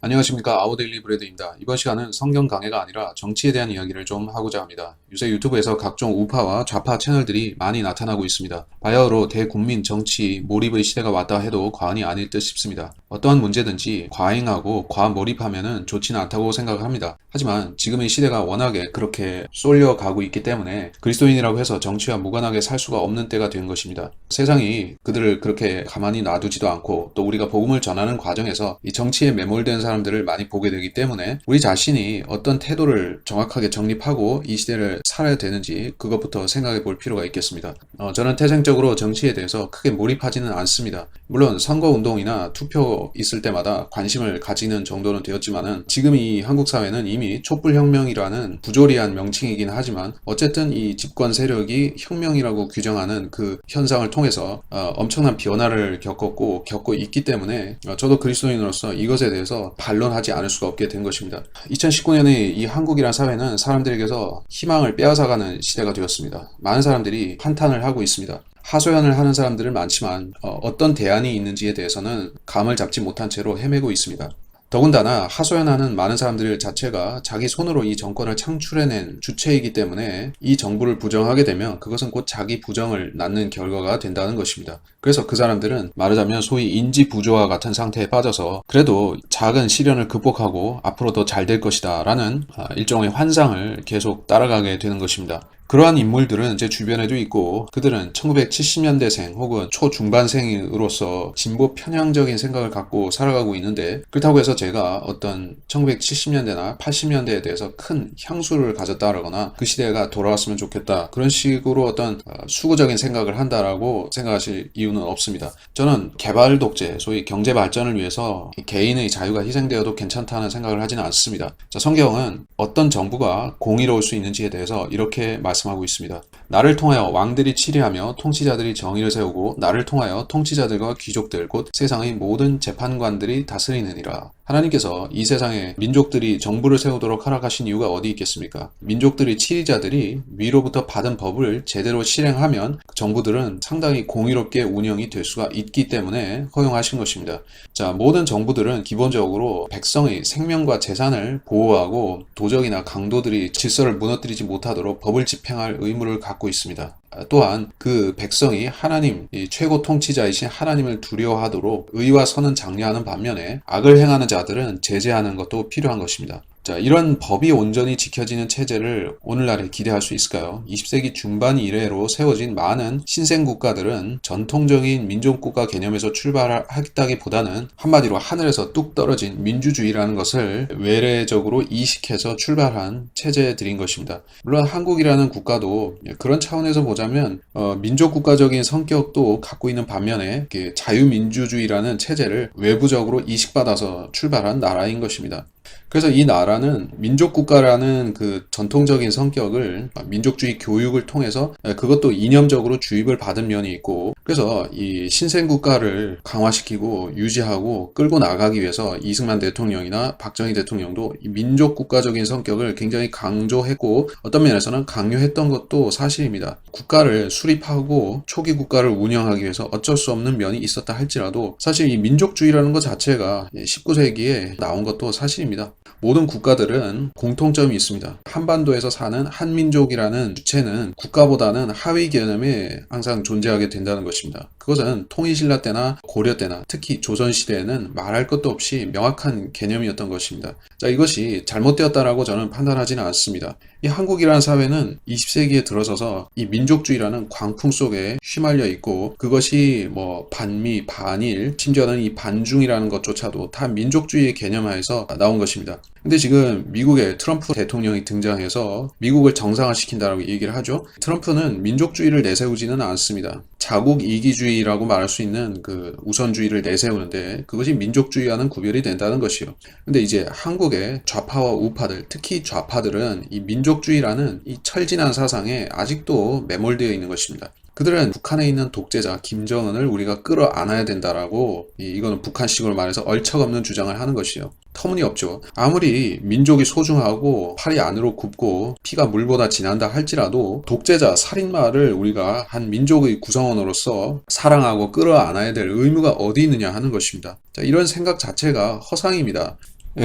안녕하십니까. 아우데일리 브레드입니다. 이번 시간은 성경 강해가 아니라 정치에 대한 이야기를 좀 하고자 합니다. 요새 유튜브에서 각종 우파와 좌파 채널들이 많이 나타나고 있습니다. 바야흐로 대국민 정치 몰입의 시대가 왔다 해도 과언이 아닐 듯 싶습니다. 어떠한 문제든지 과잉하고 과몰입하면 좋지는 않다고 생각합니다. 하지만 지금의 시대가 워낙에 그렇게 쏠려가고 있기 때문에 그리스도인이라고 해서 정치와 무관하게 살 수가 없는 때가 된 것입니다. 세상이 그들을 그렇게 가만히 놔두지도 않고 또 우리가 복음을 전하는 과정에서 이 정치에 매몰된 사람들을 많이 보게 되기 때문에 우리 자신이 어떤 태도를 정확하게 정립하고 이 시대를 살아야 되는지 그것부터 생각해 볼 필요가 있겠습니다. 저는 태생적으로 정치에 대해서 크게 몰입하지는 않습니다. 물론 선거운동이나 투표 있을 때마다 관심을 가지는 정도는 되었지만은 지금 이 한국 사회는 이미 촛불혁명이라는 부조리한 명칭이긴 하지만 어쨌든 이 집권 세력이 혁명이라고 규정하는 그 현상을 통해서 엄청난 변화를 겪고 있기 때문에 저도 그리스도인으로서 이것에 대해서 반론하지 않을 수가 없게 된 것입니다. 2019년의 이 한국이란 사회는 사람들에게서 희망을 빼앗아가는 시대가 되었습니다. 많은 사람들이 한탄을 하고 있습니다. 하소연을 하는 사람들은 많지만 어떤 대안이 있는지에 대해서는 감을 잡지 못한 채로 헤매고 있습니다. 더군다나 하소연하는 많은 사람들 자체가 자기 손으로 이 정권을 창출해낸 주체이기 때문에 이 정부를 부정하게 되면 그것은 곧 자기 부정을 낳는 결과가 된다는 것입니다. 그래서 그 사람들은 말하자면 소위 인지 부조화 같은 상태에 빠져서 그래도 작은 시련을 극복하고 앞으로 더 잘 될 것이다 라는 일종의 환상을 계속 따라가게 되는 것입니다. 그러한 인물들은 제 주변에도 있고 그들은 1970년대생 혹은 초중반생으로서 진보 편향적인 생각을 갖고 살아가고 있는데 그렇다고 해서 제가 어떤 1970년대나 80년대에 대해서 큰 향수를 가졌다라거나 그 시대가 돌아왔으면 좋겠다 그런 식으로 어떤 수구적인 생각을 한다라고 생각하실 이유는 없습니다. 저는 개발 독재, 소위 경제 발전을 위해서 개인의 자유가 희생되어도 괜찮다는 생각을 하지는 않습니다. 자, 성경은 어떤 정부가 공의로울 수 있는지에 대해서 이렇게 말씀하고 있습니다. 나를 통하여 왕들이 치리하며 통치자들이 정의를 세우고 나를 통하여 통치자들과 귀족들 곧 세상의 모든 재판관들이 다스리느니라. 하나님께서 이 세상에 민족들이 정부를 세우도록 허락하신 이유가 어디 있겠습니까? 민족들이 치리자들이 위로부터 받은 법을 제대로 실행하면 정부들은 상당히 공의롭게 운영이 될 수가 있기 때문에 허용하신 것입니다. 자, 모든 정부들은 기본적으로 백성의 생명과 재산을 보호하고 도적이나 강도들이 질서를 무너뜨리지 못하도록 법을 집행할 의무를 갖고 있습니다. 또한 그 백성이 하나님, 이 최고 통치자이신 하나님을 두려워하도록 의와 선은 장려하는 반면에 악을 행하는 자들은 제재하는 것도 필요한 것입니다. 자, 이런 법이 온전히 지켜지는 체제를 오늘날에 기대할 수 있을까요? 20세기 중반 이래로 세워진 많은 신생 국가들은 전통적인 민족국가 개념에서 출발하겠다기보다는 한마디로 하늘에서 뚝 떨어진 민주주의라는 것을 외래적으로 이식해서 출발한 체제들인 것입니다. 물론 한국이라는 국가도 그런 차원에서 보자면 민족국가적인 성격도 갖고 있는 반면에 자유민주주의라는 체제를 외부적으로 이식받아서 출발한 나라인 것입니다. 그래서 이 나라는 민족국가라는 그 전통적인 성격을 민족주의 교육을 통해서 그것도 이념적으로 주입을 받은 면이 있고 그래서 이 신생국가를 강화시키고 유지하고 끌고 나가기 위해서 이승만 대통령이나 박정희 대통령도 이 민족국가적인 성격을 굉장히 강조했고 어떤 면에서는 강요했던 것도 사실입니다. 국가를 수립하고 초기 국가를 운영하기 위해서 어쩔 수 없는 면이 있었다 할지라도 사실 이 민족주의라는 것 자체가 19세기에 나온 것도 사실입니다. 모든 국가들은 공통점이 있습니다. 한반도에서 사는 한민족이라는 주체는 국가보다는 하위 개념에 항상 존재하게 된다는 것입니다. 그것은 통일신라 때나 고려 때나 특히 조선시대에는 말할 것도 없이 명확한 개념이었던 것입니다. 자, 이것이 잘못되었다라고 저는 판단하지는 않습니다. 이 한국이라는 사회는 20세기에 들어서서 이 민족주의라는 광풍 속에 휘말려 있고 그것이 반미, 반일, 심지어는 이 반중이라는 것조차도 다 민족주의의 개념하에서 나온 것입니다. 근데 지금 미국의 트럼프 대통령이 등장해서 미국을 정상화시킨다라고 얘기를 하죠. 트럼프는 민족주의를 내세우지는 않습니다. 자국 이기주의라고 말할 수 있는 그 우선주의를 내세우는데 그것이 민족주의와는 구별이 된다는 것이요. 근데 이제 한국의 좌파와 우파들, 특히 좌파들은 이 민족주의라는 이 철진한 사상에 아직도 매몰되어 있는 것입니다. 그들은 북한에 있는 독재자 김정은을 우리가 끌어안아야 된다라고 이거는 북한식으로 말해서 얼척없는 주장을 하는 것이요. 터무니없죠. 아무리 민족이 소중하고 팔이 안으로 굽고 피가 물보다 진한다 할지라도 독재자 살인마를 우리가 한 민족의 구성원으로서 사랑하고 끌어안아야 될 의무가 어디 있느냐 하는 것입니다. 자, 이런 생각 자체가 허상입니다.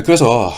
그래서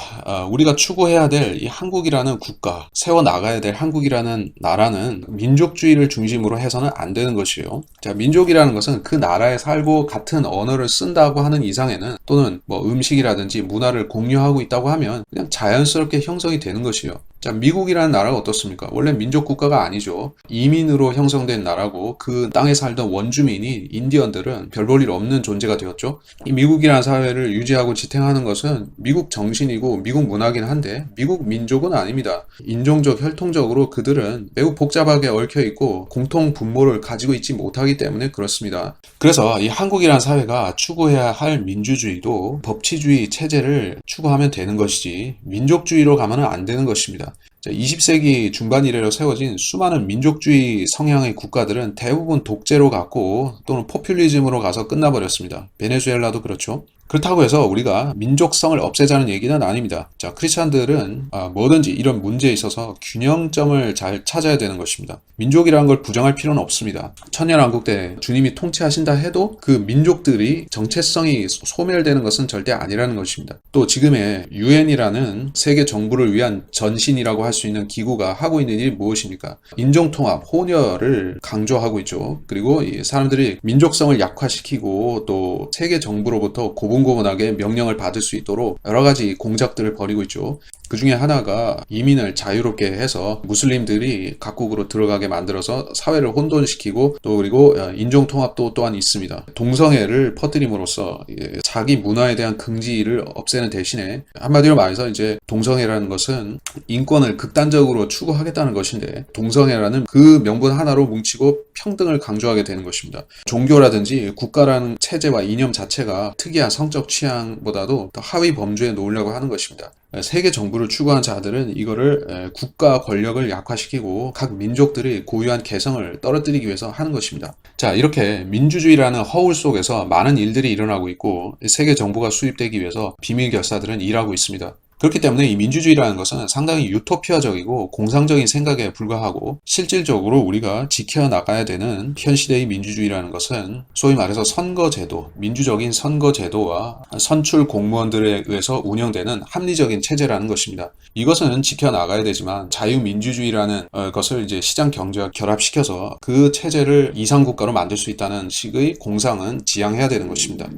우리가 추구해야 될 이 한국이라는 국가, 세워나가야 될 한국이라는 나라는 민족주의를 중심으로 해서는 안 되는 것이에요. 자, 민족이라는 것은 그 나라에 살고 같은 언어를 쓴다고 하는 이상에는, 또는 뭐 음식이라든지 문화를 공유하고 있다고 하면 그냥 자연스럽게 형성이 되는 것이에요. 자, 미국이라는 나라가 어떻습니까? 원래 민족 국가가 아니죠. 이민으로 형성된 나라고, 그 땅에 살던 원주민인 인디언들은 별 볼 일 없는 존재가 되었죠. 이 미국이라는 사회를 유지하고 지탱하는 것은 미국 정신이고 미국 문화긴 한데 미국 민족은 아닙니다. 인종적, 혈통적으로 그들은 매우 복잡하게 얽혀 있고 공통 분모를 가지고 있지 못하기 때문에 그렇습니다. 그래서 이 한국이라는 사회가 추구해야 할 민주주의도 법치주의 체제를 추구하면 되는 것이지 민족주의로 가면은 안 되는 것입니다. 20세기 중반 이래로 세워진 수많은 민족주의 성향의 국가들은 대부분 독재로 갔고, 또는 포퓰리즘으로 가서 끝나버렸습니다. 베네수엘라도 그렇죠. 그렇다고 해서 우리가 민족성을 없애자는 얘기는 아닙니다. 자, 크리스찬들은 뭐든지 이런 문제에 있어서 균형점을 잘 찾아야 되는 것입니다. 민족이라는 걸 부정할 필요는 없습니다. 천년왕국 때 주님이 통치하신다 해도 그 민족들이 정체성이 소멸되는 것은 절대 아니라는 것입니다. 또 지금의 유엔이라는 세계 정부를 위한 전신이라고 할 수 있는 기구가 하고 있는 일이 무엇입니까? 인종통합, 혼혈을 강조하고 있죠. 그리고 이 사람들이 민족성을 약화시키고 또 세계 정부로부터 고분고분하게 명령을 받을 수 있도록 여러 가지 공작들을 벌이고 있죠. 그 중에 하나가 이민을 자유롭게 해서 무슬림들이 각국으로 들어가게 만들어서 사회를 혼돈시키고, 또 그리고 인종통합도 또한 있습니다. 동성애를 퍼뜨림으로써 자기 문화에 대한 긍지를 없애는 대신에, 한마디로 말해서 이제 동성애라는 것은 인권을 극단적으로 추구하겠다는 것인데, 동성애라는 그 명분 하나로 뭉치고 평등을 강조하게 되는 것입니다. 종교라든지 국가라는 체제와 이념 자체가 특이한 성적 취향보다도 더 하위 범주에 놓으려고 하는 것입니다. 세계 정부를 추구하는 자들은 이거를 국가 권력을 약화시키고 각 민족들이 고유한 개성을 떨어뜨리기 위해서 하는 것입니다. 자, 이렇게 민주주의라는 허울 속에서 많은 일들이 일어나고 있고, 세계 정부가 수입되기 위해서 비밀 결사들은 일하고 있습니다. 그렇기 때문에 이 민주주의라는 것은 상당히 유토피아적이고 공상적인 생각에 불과하고, 실질적으로 우리가 지켜나가야 되는 현 시대의 민주주의라는 것은 소위 말해서 선거제도, 민주적인 선거제도와 선출 공무원들에 의해서 운영되는 합리적인 체제라는 것입니다. 이것은 지켜나가야 되지만 자유민주주의라는 것을 이제 시장 경제와 결합시켜서 그 체제를 이상국가로 만들 수 있다는 식의 공상은 지양해야 되는 것입니다.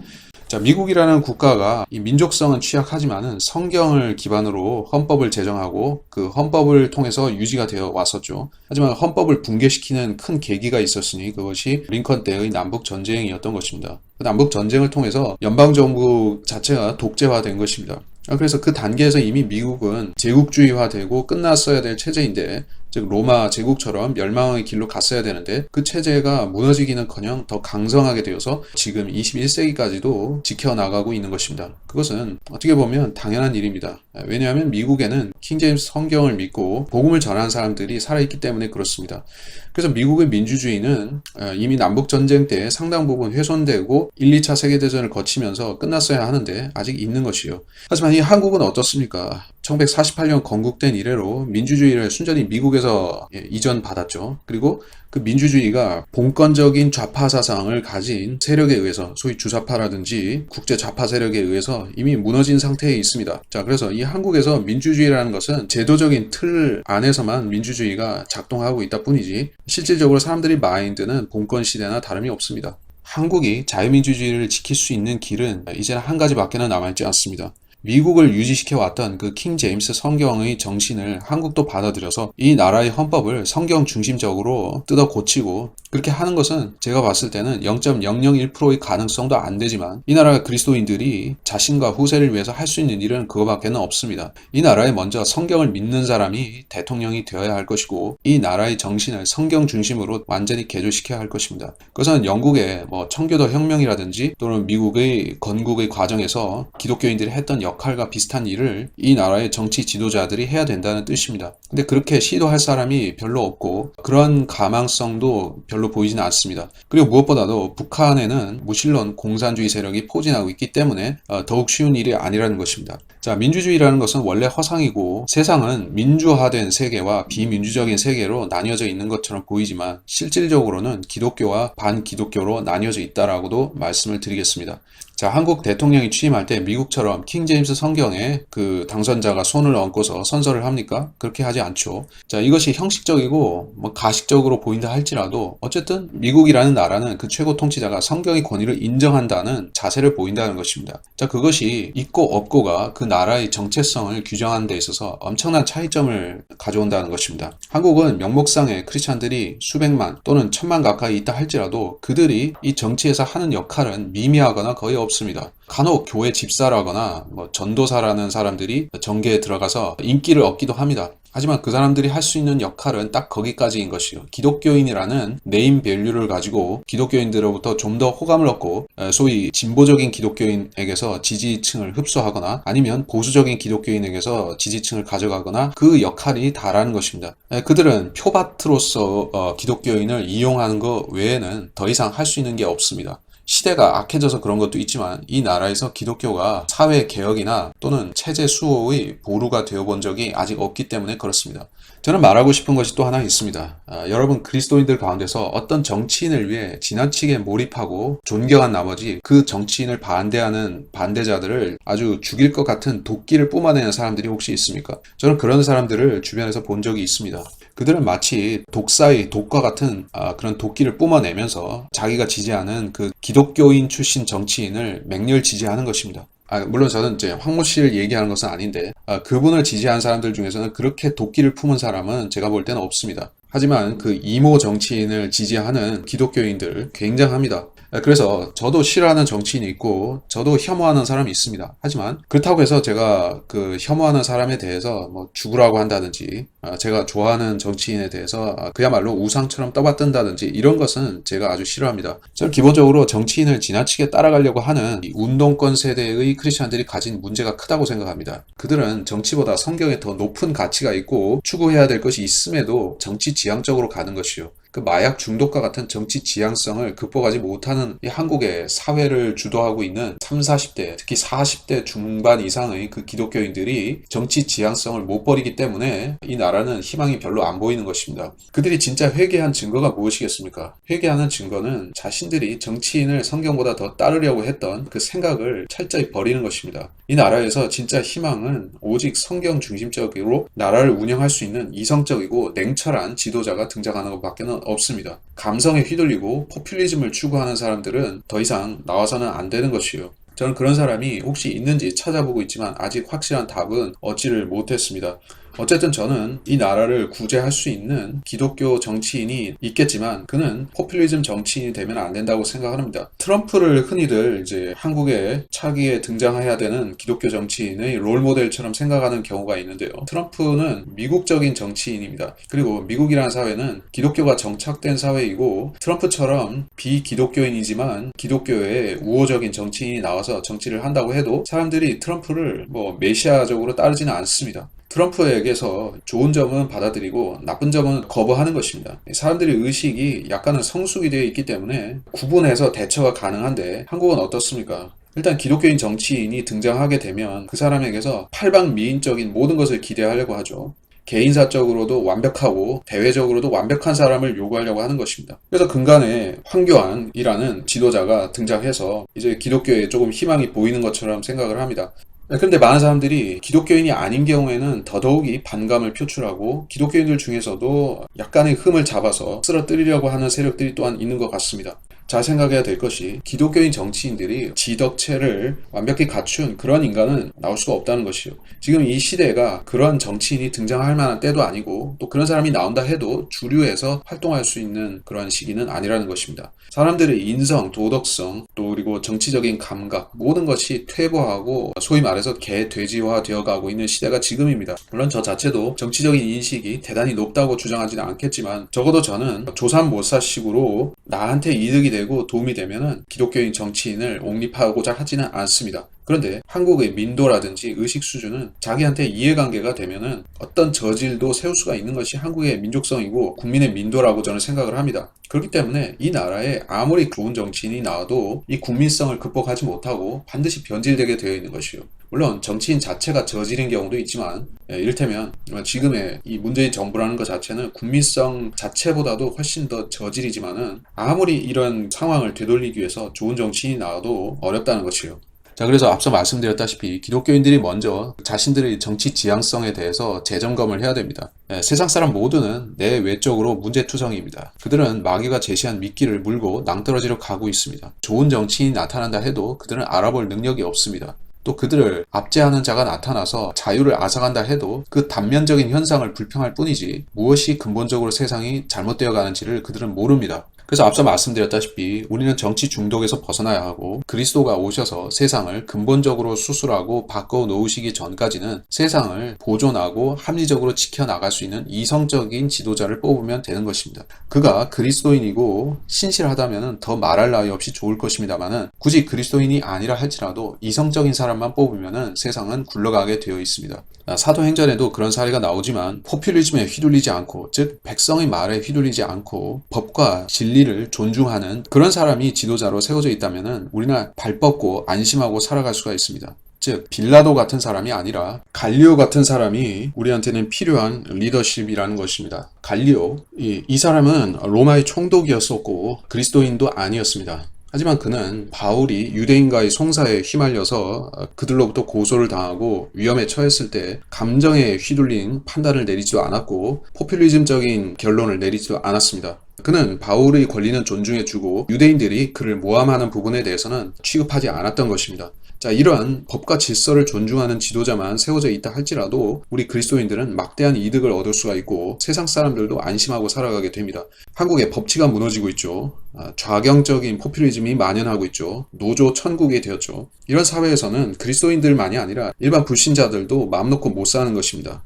자, 미국이라는 국가가 이 민족성은 취약하지만은 성경을 기반으로 헌법을 제정하고 그 헌법을 통해서 유지가 되어 왔었죠. 하지만 헌법을 붕괴시키는 큰 계기가 있었으니 그것이 링컨 때의 남북 전쟁이었던 것입니다. 그 남북 전쟁을 통해서 연방정부 자체가 독재화된 것입니다. 그래서 그 단계에서 이미 미국은 제국주의화되고 끝났어야 될 체제인데, 즉 로마 제국처럼 멸망의 길로 갔어야 되는데, 그 체제가 무너지기는커녕 더 강성하게 되어서 지금 21세기까지도 지켜나가고 있는 것입니다. 그것은 어떻게 보면 당연한 일입니다. 왜냐하면 미국에는 킹제임스 성경을 믿고 복음을 전하는 사람들이 살아있기 때문에 그렇습니다. 그래서 미국의 민주주의는 이미 남북전쟁 때 상당 부분 훼손되고 1, 2차 세계대전을 거치면서 끝났어야 하는데 아직 있는 것이요. 하지만 이 한국은 어떻습니까? 1948년 건국된 이래로 민주주의를 순전히 미국에서 이전받았죠. 그리고 그 민주주의가 봉건적인 좌파 사상을 가진 세력에 의해서, 소위 주사파라든지 국제 좌파 세력에 의해서 이미 무너진 상태에 있습니다. 자, 그래서 이 한국에서 민주주의라는 것은 제도적인 틀 안에서만 민주주의가 작동하고 있다 뿐이지, 실질적으로 사람들의 마인드는 봉건 시대나 다름이 없습니다. 한국이 자유민주주의를 지킬 수 있는 길은 이제는 한 가지밖에는 남아있지 않습니다. 미국을 유지시켜 왔던 그 킹 제임스 성경의 정신을 한국도 받아들여서 이 나라의 헌법을 성경 중심적으로 뜯어 고치고, 그렇게 하는 것은 제가 봤을 때는 0.001%의 가능성도 안 되지만, 이 나라 그리스도인들이 자신과 후세를 위해서 할 수 있는 일은 그거밖에는 없습니다. 이 나라에 먼저 성경을 믿는 사람이 대통령이 되어야 할 것이고, 이 나라의 정신을 성경 중심으로 완전히 개조시켜야 할 것입니다. 그것은 영국의 청교도 혁명이라든지 또는 미국의 건국의 과정에서 기독교인들이 했던 역할과 비슷한 일을 이 나라의 정치 지도자들이 해야 된다는 뜻입니다. 근데 그렇게 시도할 사람이 별로 없고, 그런 가망성도 별로 보이지는 않습니다. 그리고 무엇보다도 북한에는 무신론 공산주의 세력이 포진하고 있기 때문에 더욱 쉬운 일이 아니라는 것입니다. 자, 민주주의라는 것은 원래 허상이고 세상은 민주화된 세계와 비민주적인 세계로 나뉘어져 있는 것처럼 보이지만 실질적으로는 기독교와 반기독교로 나뉘어져 있다라고도 말씀을 드리겠습니다. 자, 한국 대통령이 취임할 때 미국처럼 킹제임스 성경에 그 당선자가 손을 얹고서 선서를 합니까? 그렇게 하지 않죠. 자, 이것이 형식적이고 가식적으로 보인다 할지라도 어쨌든 미국이라는 나라는 그 최고 통치자가 성경의 권위를 인정한다는 자세를 보인다는 것입니다. 자, 그것이 있고 없고가 그 나라의 정체성을 규정하는 데 있어서 엄청난 차이점을 가져온다는 것입니다. 한국은 명목상의 크리스찬들이 수백만 또는 천만 가까이 있다 할지라도 그들이 이 정치에서 하는 역할은 미미하거나 거의 없습니다. 간혹 교회 집사라거나 전도사라는 사람들이 정계에 들어가서 인기를 얻기도 합니다. 하지만 그 사람들이 할 수 있는 역할은 딱 거기까지인 것이요. 기독교인이라는 네임 밸류를 가지고 기독교인들로부터 좀 더 호감을 얻고 소위 진보적인 기독교인에게서 지지층을 흡수하거나 아니면 보수적인 기독교인에게서 지지층을 가져가거나 그 역할이 다라는 것입니다. 그들은 표밭으로서 기독교인을 이용하는 것 외에는 더 이상 할 수 있는 게 없습니다. 시대가 악해져서 그런 것도 있지만 이 나라에서 기독교가 사회 개혁이나 또는 체제 수호의 보루가 되어본 적이 아직 없기 때문에 그렇습니다. 저는 말하고 싶은 것이 또 하나 있습니다. 여러분 그리스도인들 가운데서 어떤 정치인을 위해 지나치게 몰입하고 존경한 나머지 그 정치인을 반대하는 반대자들을 아주 죽일 것 같은 도끼를 뿜어내는 사람들이 혹시 있습니까? 저는 그런 사람들을 주변에서 본 적이 있습니다. 그들은 마치 독사의 독과 같은 그런 도끼를 뿜어내면서 자기가 지지하는 그 기독교인 출신 정치인을 맹렬 지지하는 것입니다. 물론 저는 이제 황모 씨를 얘기하는 것은 아닌데 그분을 지지한 사람들 중에서는 그렇게 도끼를 품은 사람은 제가 볼 때는 없습니다. 하지만 그 이모 정치인을 지지하는 기독교인들 굉장합니다. 그래서 저도 싫어하는 정치인이 있고 저도 혐오하는 사람이 있습니다. 하지만 그렇다고 해서 제가 그 혐오하는 사람에 대해서 죽으라고 한다든지 제가 좋아하는 정치인에 대해서 그야말로 우상처럼 떠받든다든지 이런 것은 제가 아주 싫어합니다. 저는 기본적으로 정치인을 지나치게 따라가려고 하는 이 운동권 세대의 크리스찬들이 가진 문제가 크다고 생각합니다. 그들은 정치보다 성경에 더 높은 가치가 있고 추구해야 될 것이 있음에도 정치 지향적으로 가는 것이요. 그 마약 중독과 같은 정치 지향성을 극복하지 못하는 이 한국의 사회를 주도하고 있는 30, 40대, 특히 40대 중반 이상의 그 기독교인들이 정치 지향성을 못 버리기 때문에 이 나라는 희망이 별로 안 보이는 것입니다. 그들이 진짜 회개한 증거가 무엇이겠습니까? 회개하는 증거는 자신들이 정치인을 성경보다 더 따르려고 했던 그 생각을 철저히 버리는 것입니다. 이 나라에서 진짜 희망은 오직 성경 중심적으로 나라를 운영할 수 있는 이성적이고 냉철한 지도자가 등장하는 것밖에 없습니다. 감성에 휘둘리고 포퓰리즘을 추구하는 사람들은 더 이상 나와서는 안 되는 것이요. 저는 그런 사람이 혹시 있는지 찾아보고 있지만 아직 확실한 답은 얻지를 못했습니다. 어쨌든 저는 이 나라를 구제할 수 있는 기독교 정치인이 있겠지만 그는 포퓰리즘 정치인이 되면 안 된다고 생각합니다. 트럼프를 흔히들 이제 한국의 차기에 등장해야 되는 기독교 정치인의 롤모델처럼 생각하는 경우가 있는데요. 트럼프는 미국적인 정치인입니다. 그리고 미국이라는 사회는 기독교가 정착된 사회이고 트럼프처럼 비기독교인이지만 기독교의 우호적인 정치인이 나와서 정치를 한다고 해도 사람들이 트럼프를 메시아적으로 따르지는 않습니다. 트럼프에게서 좋은 점은 받아들이고 나쁜 점은 거부하는 것입니다. 사람들의 의식이 약간은 성숙이 되어 있기 때문에 구분해서 대처가 가능한데 한국은 어떻습니까? 일단 기독교인 정치인이 등장하게 되면 그 사람에게서 팔방미인적인 모든 것을 기대하려고 하죠. 개인사적으로도 완벽하고 대외적으로도 완벽한 사람을 요구하려고 하는 것입니다. 그래서 근간에 황교안이라는 지도자가 등장해서 이제 기독교에 조금 희망이 보이는 것처럼 생각을 합니다. 그런데 많은 사람들이 기독교인이 아닌 경우에는 더더욱이 반감을 표출하고 기독교인들 중에서도 약간의 흠을 잡아서 쓰러뜨리려고 하는 세력들이 또한 있는 것 같습니다. 잘 생각해야 될 것이 기독교인 정치인들이 지덕체를 완벽히 갖춘 그런 인간은 나올 수가 없다는 것이요. 지금 이 시대가 그런 정치인이 등장할 만한 때도 아니고 또 그런 사람이 나온다 해도 주류에서 활동할 수 있는 그런 시기는 아니라는 것입니다. 사람들의 인성, 도덕성, 또 그리고 정치적인 감각 모든 것이 퇴보하고 소위 말해서 개돼지화 되어가고 있는 시대가 지금입니다. 물론 저 자체도 정치적인 인식이 대단히 높다고 주장하지는 않겠지만 적어도 저는 조삼모사식으로 나한테 이득이 되고 도움이 되면은 기독교인 정치인을 옹립하고자 하지는 않습니다. 그런데 한국의 민도라든지 의식 수준은 자기한테 이해관계가 되면은 어떤 저질도 세울 수가 있는 것이 한국의 민족성이고 국민의 민도라고 저는 생각을 합니다. 그렇기 때문에 이 나라에 아무리 좋은 정치인이 나와도 이 국민성을 극복하지 못하고 반드시 변질되게 되어 있는 것이요. 물론 정치인 자체가 저질인 경우도 있지만 이를테면 지금의 이 문재인 정부라는 것 자체는 국민성 자체보다도 훨씬 더 저질이지만은 아무리 이런 상황을 되돌리기 위해서 좋은 정치인이 나와도 어렵다는 것이요. 자, 그래서 앞서 말씀드렸다시피 기독교인들이 먼저 자신들의 정치 지향성에 대해서 재점검을 해야 됩니다. 세상 사람 모두는 내 외적으로 문제투성이입니다. 그들은 마귀가 제시한 미끼를 물고 낭떠러지로 가고 있습니다. 좋은 정치인이 나타난다 해도 그들은 알아볼 능력이 없습니다. 또 그들을 압제하는 자가 나타나서 자유를 앗아간다 해도 그 단면적인 현상을 불평할 뿐이지 무엇이 근본적으로 세상이 잘못되어 가는지를 그들은 모릅니다. 그래서 앞서 말씀드렸다시피 우리는 정치 중독에서 벗어나야 하고 그리스도가 오셔서 세상을 근본적으로 수술하고 바꿔 놓으시기 전까지는 세상을 보존하고 합리적으로 지켜나갈 수 있는 이성적인 지도자를 뽑으면 되는 것입니다. 그가 그리스도인이고 신실하다면 더 말할 나위 없이 좋을 것입니다만은 굳이 그리스도인이 아니라 할지라도 이성적인 사람만 뽑으면 세상은 굴러가게 되어 있습니다. 사도행전에도 그런 사례가 나오지만 포퓰리즘에 휘둘리지 않고 즉 백성의 말에 휘둘리지 않고 법과 진리를 존중하는 그런 사람이 지도자로 세워져 있다면 우리는 발 뻗고 안심하고 살아갈 수가 있습니다. 즉 빌라도 같은 사람이 아니라 갈리오 같은 사람이 우리한테는 필요한 리더십이라는 것입니다. 갈리오, 이 사람은 로마의 총독이었었고 그리스도인도 아니었습니다. 하지만 그는 바울이 유대인과의 송사에 휘말려서 그들로부터 고소를 당하고 위험에 처했을 때 감정에 휘둘린 판단을 내리지도 않았고 포퓰리즘적인 결론을 내리지도 않았습니다. 그는 바울의 권리는 존중해주고 유대인들이 그를 모함하는 부분에 대해서는 취급하지 않았던 것입니다. 자, 이러한 법과 질서를 존중하는 지도자만 세워져 있다 할지라도 우리 그리스도인들은 막대한 이득을 얻을 수가 있고 세상 사람들도 안심하고 살아가게 됩니다. 한국의 법치가 무너지고 있죠. 좌경적인 포퓰리즘이 만연하고 있죠. 노조 천국이 되었죠. 이런 사회에서는 그리스도인들만이 아니라 일반 불신자들도 마음 놓고 못 사는 것입니다.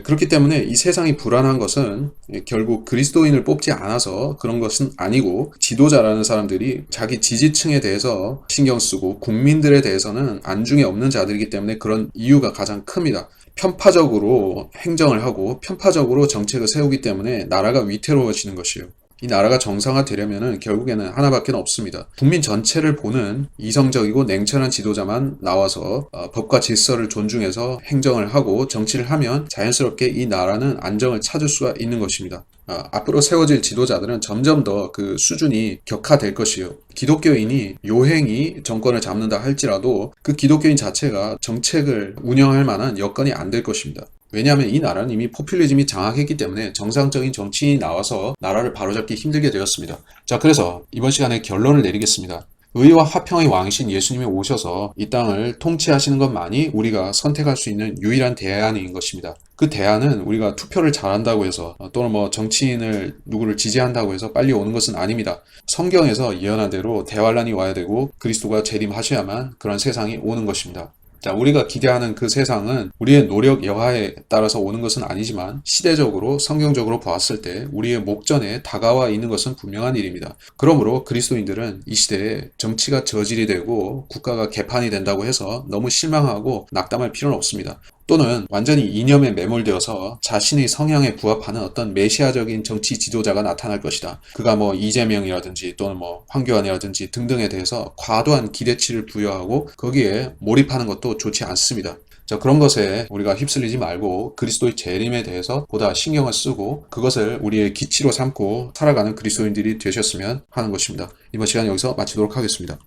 그렇기 때문에 이 세상이 불안한 것은 결국 그리스도인을 뽑지 않아서 그런 것은 아니고 지도자라는 사람들이 자기 지지층에 대해서 신경 쓰고 국민들에 대해서는 안중에 없는 자들이기 때문에 그런 이유가 가장 큽니다. 편파적으로 행정을 하고 편파적으로 정책을 세우기 때문에 나라가 위태로워지는 것이에요. 이 나라가 정상화되려면 결국에는 하나밖에 없습니다. 국민 전체를 보는 이성적이고 냉철한 지도자만 나와서 법과 질서를 존중해서 행정을 하고 정치를 하면 자연스럽게 이 나라는 안정을 찾을 수가 있는 것입니다. 앞으로 세워질 지도자들은 점점 더 그 수준이 격화될 것이요. 기독교인이 요행이 정권을 잡는다 할지라도 그 기독교인 자체가 정책을 운영할 만한 여건이 안 될 것입니다. 왜냐하면 이 나라는 이미 포퓰리즘이 장악했기 때문에 정상적인 정치인이 나와서 나라를 바로잡기 힘들게 되었습니다. 자, 그래서 이번 시간에 결론을 내리겠습니다. 의와 화평의 왕이신 예수님이 오셔서 이 땅을 통치하시는 것만이 우리가 선택할 수 있는 유일한 대안인 것입니다. 그 대안은 우리가 투표를 잘한다고 해서 또는 정치인을 누구를 지지한다고 해서 빨리 오는 것은 아닙니다. 성경에서 예언한 대로 대환란이 와야 되고 그리스도가 재림하셔야만 그런 세상이 오는 것입니다. 자, 우리가 기대하는 그 세상은 우리의 노력 여하에 따라서 오는 것은 아니지만 시대적으로 성경적으로 보았을 때 우리의 목전에 다가와 있는 것은 분명한 일입니다. 그러므로 그리스도인들은 이 시대에 정치가 저질이 되고 국가가 개판이 된다고 해서 너무 실망하고 낙담할 필요는 없습니다. 또는 완전히 이념에 매몰되어서 자신의 성향에 부합하는 어떤 메시아적인 정치 지도자가 나타날 것이다. 그가 이재명이라든지 또는 황교안이라든지 등등에 대해서 과도한 기대치를 부여하고 거기에 몰입하는 것도 좋지 않습니다. 자, 그런 것에 우리가 휩쓸리지 말고 그리스도의 재림에 대해서 보다 신경을 쓰고 그것을 우리의 기치로 삼고 살아가는 그리스도인들이 되셨으면 하는 것입니다. 이번 시간 여기서 마치도록 하겠습니다.